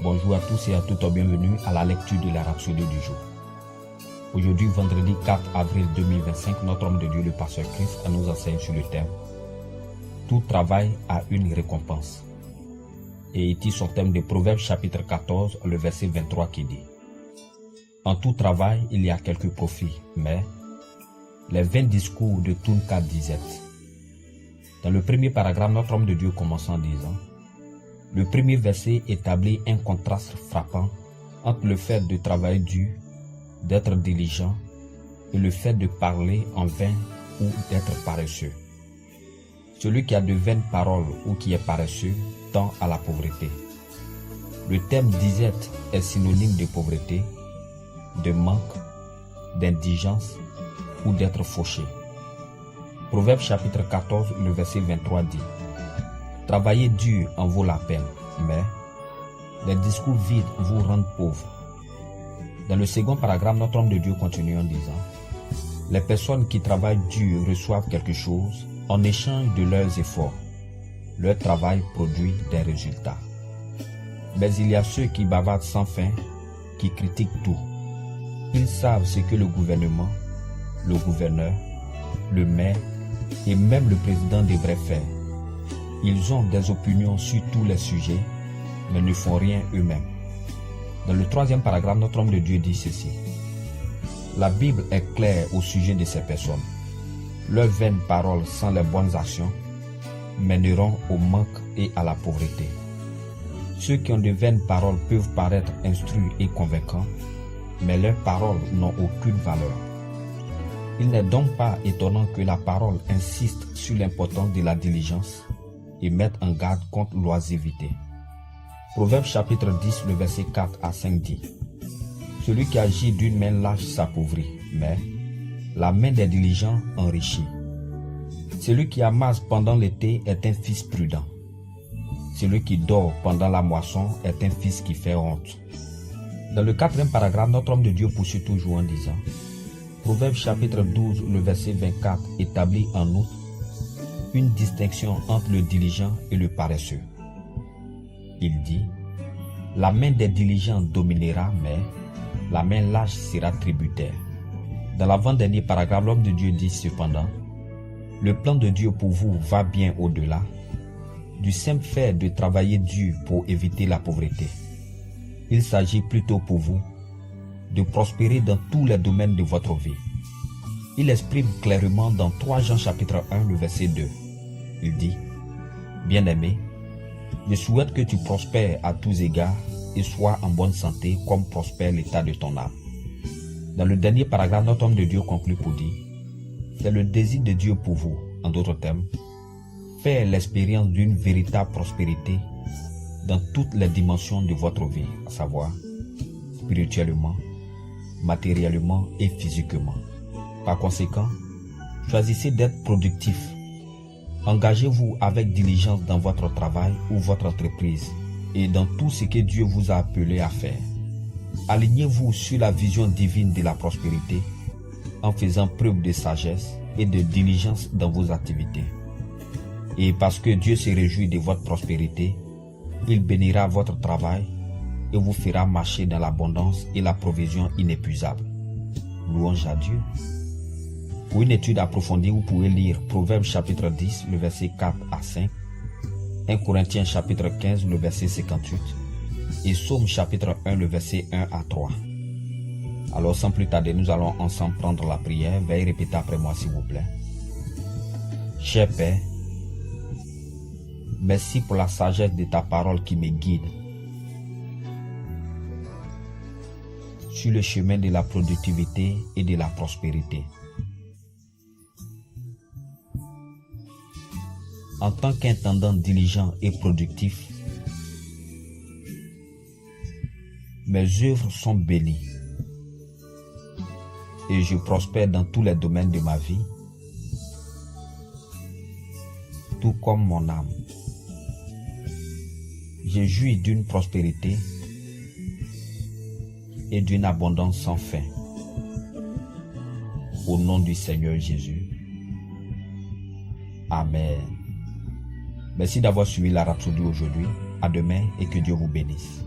Bonjour à tous et à toutes, bienvenue à la lecture de la Rhapsodie du jour. Aujourd'hui, vendredi 4 avril 2025, notre homme de Dieu, le pasteur Christ, nous enseigne sur le thème « Tout travail a une récompense ». Et il tire son thème de Proverbes chapitre 14, le verset 23 qui dit « En tout travail, il y a quelques profits, mais les vains discours de tout cas disette. » Dans le premier paragraphe, notre homme de Dieu commence en disant le premier verset établit un contraste frappant entre le fait de travailler dur, d'être diligent et le fait de parler en vain ou d'être paresseux. Celui qui a de vaines paroles ou qui est paresseux tend à la pauvreté. Le terme disette est synonyme de pauvreté, de manque, d'indigence ou d'être fauché. Proverbe chapitre 14, le verset 23 dit travailler dur en vaut la peine, mais les discours vides vous rendent pauvres. Dans le second paragraphe, notre homme de Dieu continue en disant les personnes qui travaillent dur reçoivent quelque chose en échange de leurs efforts. Leur travail produit des résultats. Mais il y a ceux qui bavardent sans fin, qui critiquent tout. Ils savent ce que le gouvernement, le gouverneur, le maire et même le président devraient faire. Ils ont des opinions sur tous les sujets, mais ne font rien eux-mêmes. Dans le troisième paragraphe, notre homme de Dieu dit ceci. La Bible est claire au sujet de ces personnes. Leurs vaines paroles sans les bonnes actions mèneront au manque et à la pauvreté. Ceux qui ont de vaines paroles peuvent paraître instruits et convaincants, mais leurs paroles n'ont aucune valeur. Il n'est donc pas étonnant que la parole insiste sur l'importance de la diligence et mette en garde contre l'oisiveté. Proverbe chapitre 10, le verset 4 à 5 dit celui qui agit d'une main lâche s'appauvrit, mais la main des diligents enrichit. Celui qui amasse pendant l'été est un fils prudent. Celui qui dort pendant la moisson est un fils qui fait honte. Dans le quatrième paragraphe, notre homme de Dieu poursuit toujours en disant Proverbe chapitre 12, le verset 24 établit en outre une distinction entre le diligent et le paresseux. Il dit la main des diligents dominera, mais la main lâche sera tributaire. Dans l'avant-dernier paragraphe, l'homme de Dieu dit cependant le plan de Dieu pour vous va bien au-delà du simple fait de travailler dur pour éviter la pauvreté. Il s'agit plutôt pour vous de prospérer dans tous les domaines de votre vie. Il exprime clairement dans 3 Jean chapitre 1, le verset 2. Il dit bien-aimé, je souhaite que tu prospères à tous égards et sois en bonne santé comme prospère l'état de ton âme. Dans le dernier paragraphe, notre homme de Dieu conclut pour dire c'est le désir de Dieu pour vous, en d'autres termes, faire l'expérience d'une véritable prospérité dans toutes les dimensions de votre vie, à savoir spirituellement, matériellement et physiquement. Par conséquent, choisissez d'être productif. Engagez-vous avec diligence dans votre travail ou votre entreprise et dans tout ce que Dieu vous a appelé à faire. Alignez-vous sur la vision divine de la prospérité en faisant preuve de sagesse et de diligence dans vos activités. Et parce que Dieu se réjouit de votre prospérité, il bénira votre travail et vous fera marcher dans l'abondance et la provision inépuisable. Louange à Dieu. Pour une étude approfondie, vous pouvez lire Proverbes chapitre 10, le verset 4 à 5, 1 Corinthiens chapitre 15, le verset 58, et Psaume chapitre 1, le verset 1 à 3. Alors sans plus tarder, nous allons ensemble prendre la prière. Veuillez répéter après moi s'il vous plaît. Cher Père, merci pour la sagesse de ta parole qui me guide sur le chemin de la productivité et de la prospérité. En tant qu'intendant diligent et productif, mes œuvres sont bénies et je prospère dans tous les domaines de ma vie, tout comme mon âme. Je jouis d'une prospérité et d'une abondance sans fin. Au nom du Seigneur Jésus. Amen. Merci d'avoir suivi la Rhapsodie aujourd'hui. À demain et que Dieu vous bénisse.